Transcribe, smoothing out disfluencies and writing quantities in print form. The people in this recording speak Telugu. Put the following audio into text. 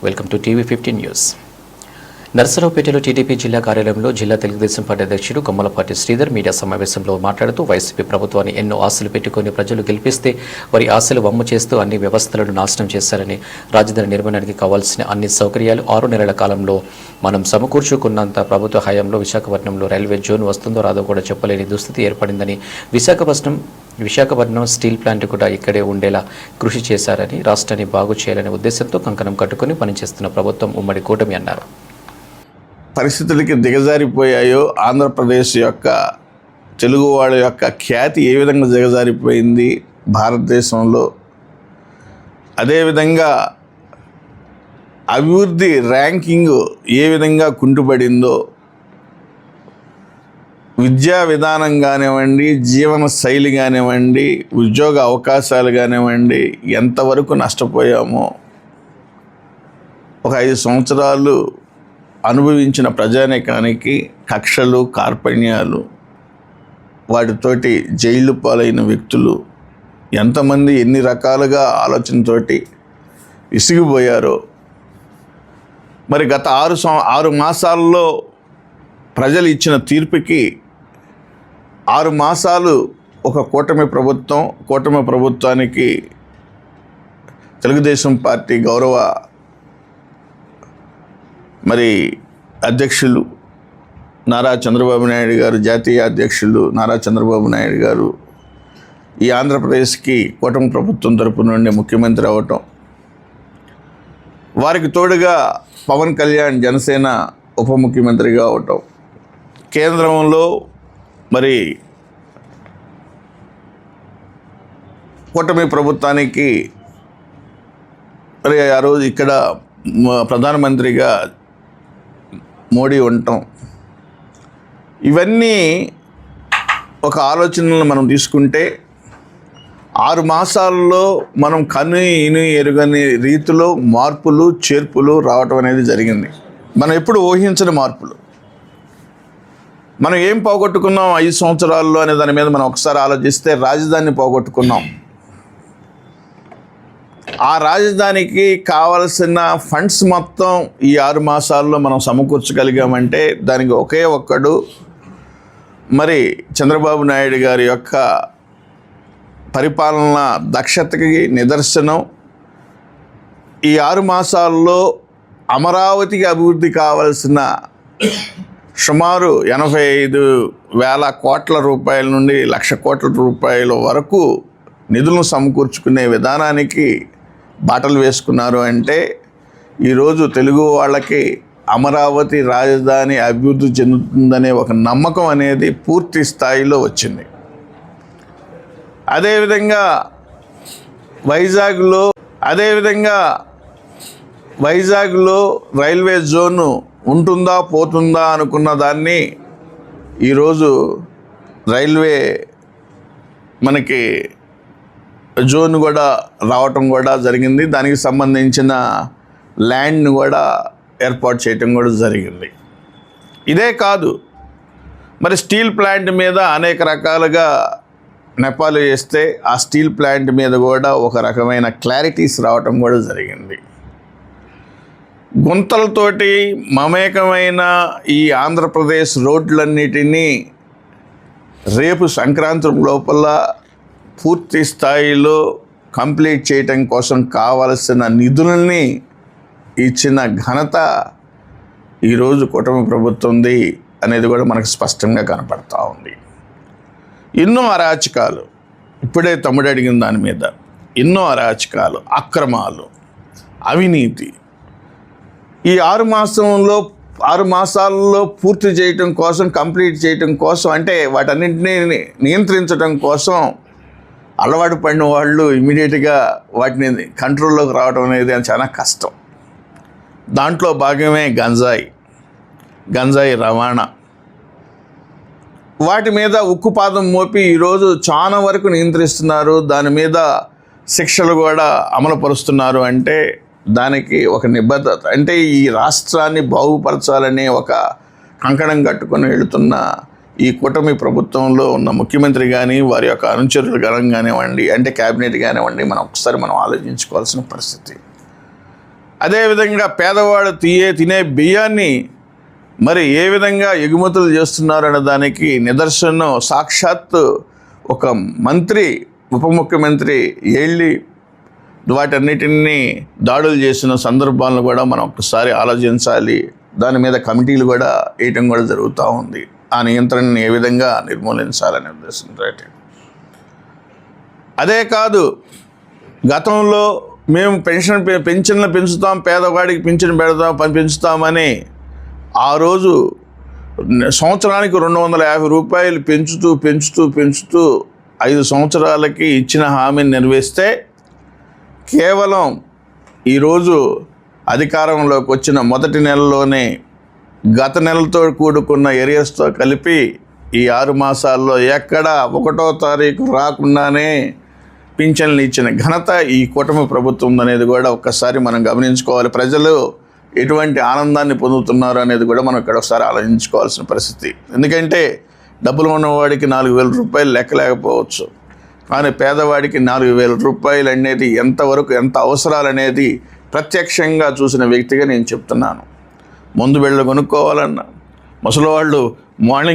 వెల్కమ్ టు టీవీ15 న్యూస్. నర్సరావుపేటలో టీడీపీ జిల్లా కార్యాలయంలో జిల్లా తెలుగుదేశం పార్టీ అధ్యక్షుడు కొమ్మలపాటి శ్రీధర్ మీడియా సమావేశంలో మాట్లాడుతూ వైసీపీ ప్రభుత్వాన్ని ఎన్నో ఆశలు పెట్టుకుని ప్రజలు గెలిపిస్తే వారి ఆశలు వమ్ము చేస్తూ అన్ని వ్యవస్థలను నాశనం చేశారని, రాజధాని నిర్మాణానికి కావాల్సిన అన్ని సౌకర్యాలు 6 నెలల కాలంలో మనం సమకూర్చుకున్నంత ప్రభుత్వ హయాంలో విశాఖపట్నంలో రైల్వే జోన్ వస్తుందో రాదో కూడా చెప్పలేని దుస్థితి ఏర్పడిందని, విశాఖపట్నం స్టీల్ ప్లాంట్ కూడా ఇక్కడే ఉండేలా కృషి చేశారని, రాష్ట్రాన్ని బాగు చేయాలనే ఉద్దేశంతో కంకణం కట్టుకుని పనిచేస్తున్న ప్రభుత్వం ఉమ్మడి కూటమి అన్నారు. పరిస్థితులకి దిగజారిపోయాయో, ఆంధ్రప్రదేశ్ యొక్క తెలుగు వాళ్ళ యొక్క ఖ్యాతి ఏ విధంగా దిగజారిపోయింది భారతదేశంలో, అదేవిధంగా అభివృద్ధి ర్యాంకింగ్ ఏ విధంగా కుంటుపడిందో, విద్యా విధానం కానివ్వండి, జీవన శైలి కానివ్వండి, ఉద్యోగ అవకాశాలు కానివ్వండి, ఎంతవరకు నష్టపోయామో, ఒక 5 సంవత్సరాలు అనుభవించిన ప్రజానీకానికి కక్షలు, కార్పణ్యాలు, వాటితోటి జైలు పాలైన వ్యక్తులు ఎంతమంది ఎన్ని రకాలుగా ఆలోచనతోటి విసిగిపోయారో. మరి గత 6 మాసాల్లో ప్రజలు ఇచ్చిన తీర్పుకి 6 మాసాలు ఒక కూటమి ప్రభుత్వానికి తెలుగుదేశం పార్టీ గౌరవ అధ్యక్షులు నారా చంద్రబాబు నాయుడు గారు, జాతీయ అధ్యక్షులు నారా చంద్రబాబు నాయుడు గారు ఈ ఆంధ్రప్రదేశ్కి కూటమి ప్రభుత్వం తరపు నుండి ముఖ్యమంత్రి అవ్వటం, వారికి తోడుగా పవన్ కళ్యాణ్ జనసేన ఉప ముఖ్యమంత్రిగా అవటం, కేంద్రంలో కూటమి ప్రభుత్వానికి ఆ రోజు ఇక్కడ ప్రధానమంత్రిగా మోడీ ఉండటం, ఇవన్నీ ఒక ఆలోచనలు మనం తీసుకుంటే 6 మాసాల్లో మనం కని ఎరుగని రీతిలో మార్పులు చేర్పులు రావటం అనేది జరిగింది. మనం ఎప్పుడు ఊహించని మార్పులు. మనం ఏం పోగొట్టుకున్నాం 5 సంవత్సరాల్లో అనే దాని మీద మనం ఒకసారి ఆలోచిస్తే, రాజధానిని పోగొట్టుకున్నాం. ఆ రాజధానికి కావలసిన ఫండ్స్ మొత్తం ఈ 6 మాసాల్లో మనం సమకూర్చగలిగామంటే దానికి ఒకే ఒక్కడు చంద్రబాబు నాయుడు గారి యొక్క పరిపాలన దక్షతకి నిదర్శనం. ఈ 6 మాసాల్లో అమరావతికి అభివృద్ధి కావలసిన సుమారు 85,000 కోట్ల రూపాయల నుండి 1,00,000 కోట్ల రూపాయల వరకు నిధులను సమకూర్చుకునే విధానానికి బాటలు వేసుకున్నారు. అంటే ఈరోజు తెలుగు వాళ్ళకి అమరావతి రాజధాని అభివృద్ధి చెందుతుందనే ఒక నమ్మకం అనేది పూర్తి స్థాయిలో వచ్చింది. అదేవిధంగా వైజాగ్లో రైల్వే జోను ఉంటుందా పోతుందా అనుకున్న దాన్ని ఈరోజు రైల్వే జోన్ కూడా రావటం కూడా జరిగింది. దానికి సంబంధించిన ల్యాండ్ని కూడా ఏర్పాటు చేయటం కూడా జరిగింది. ఇదే కాదు, స్టీల్ ప్లాంట్ మీద అనేక రకాలుగా నెపాలు వేస్తే ఆ స్టీల్ ప్లాంట్ మీద కూడా ఒక రకమైన క్లారిటీస్ రావటం కూడా జరిగింది. గుంతలతోటి మమేకమైన ఈ ఆంధ్రప్రదేశ్ రోడ్లన్నిటినీ రేపు సంక్రాంతి లోపల పూర్తి స్థాయిలో కంప్లీట్ చేయటం కోసం కావలసిన నిధులని ఇచ్చిన ఘనత ఈరోజు కూటమి ప్రభుత్వంది అనేది కూడా మనకు స్పష్టంగా కనపడతా ఉంది. ఎన్నో అరాచకాలు, ఇప్పుడే తమ్ముడు అడిగిన దాని మీద ఎన్నో అరాచకాలు, అక్రమాలు, అవినీతి ఈ 6 మాసాల్లో పూర్తి చేయటం కోసం, కంప్లీట్ చేయటం కోసం, అంటే వాటన్నింటినీ నియంత్రించడం కోసం అలవాటు పడిన వాళ్ళు ఇమీడియట్గా వాటిని కంట్రోల్లోకి రావడం అనేది చాలా కష్టం. దాంట్లో భాగమే గంజాయి రవాణా. వాటి మీద ఉక్కుపాదం మోపి ఈరోజు చాలా వరకు నియంత్రిస్తున్నారు. దాని మీద శిక్షలు కూడా అమలుపరుస్తున్నారు. అంటే దానికి ఒక నిబద్ధత, అంటే ఈ రాష్ట్రాన్ని బాగుపరచాలనే ఒక కంకణం కట్టుకొని వెళుతున్న ఈ కూటమి ప్రభుత్వంలో ఉన్న ముఖ్యమంత్రి కానీ, వారి యొక్క అనుచరులు కానివ్వండి, అంటే క్యాబినెట్ కానివ్వండి, మనం ఒకసారి ఆలోచించుకోవాల్సిన పరిస్థితి. అదేవిధంగా పేదవాడు తినే బియ్యాన్ని మరి ఏ విధంగా ఎగుమతులు చేస్తున్నారనే దానికి నిదర్శనం సాక్షాత్ ఒక మంత్రి, ఉప ముఖ్యమంత్రి వెళ్ళి వాటన్నిటిని దాడులు చేసిన సందర్భాలను కూడా మనం ఒకసారి ఆలోచించాలి. దాని మీద కమిటీలు కూడా వేయటం కూడా జరుగుతూ ఉంది. ఆ నియంత్రణని ఏ విధంగా నిర్మూలించాలనే ఉద్దేశంతో. అదే కాదు, గతంలో మేము పెన్షన్లు పెంచుతాం, పేదవాడికి పింఛన్ పెంచుతామని ఆ రోజు సంవత్సరానికి 250 రూపాయలు పెంచుతూ 5 సంవత్సరాలకి ఇచ్చిన హామీని నెరవేరిస్తే కేవలం ఈరోజు అధికారంలోకి వచ్చిన మొదటి నెలలోనే గత నెలతో కూడుకున్న ఏరియాస్తో కలిపి ఈ 6 మాసాల్లో ఎక్కడా 1వ తారీఖు రాకుండానే పింఛన్లు ఇచ్చిన ఘనత ఈ కూటమి ప్రభుత్వం ఉందనేది కూడా ఒక్కసారి మనం గమనించుకోవాలి. ప్రజలు ఎటువంటి ఆనందాన్ని పొందుతున్నారు అనేది కూడా మనం ఇక్కడ ఒకసారి ఆలోచించుకోవాల్సిన పరిస్థితి. ఎందుకంటే డబ్బులు ఉన్నవాడికి 4,000 రూపాయలు లెక్కలేకపోవచ్చు, కానీ పేదవాడికి 4,000 రూపాయలు అనేది ఎంతవరకు ఎంత అవసరాలనేది ప్రత్యక్షంగా చూసిన వ్యక్తిగా నేను చెప్తున్నాను. ముందు వెళ్ళి కొనుక్కోవాలన్నా ముసలివాళ్ళు మార్నింగ్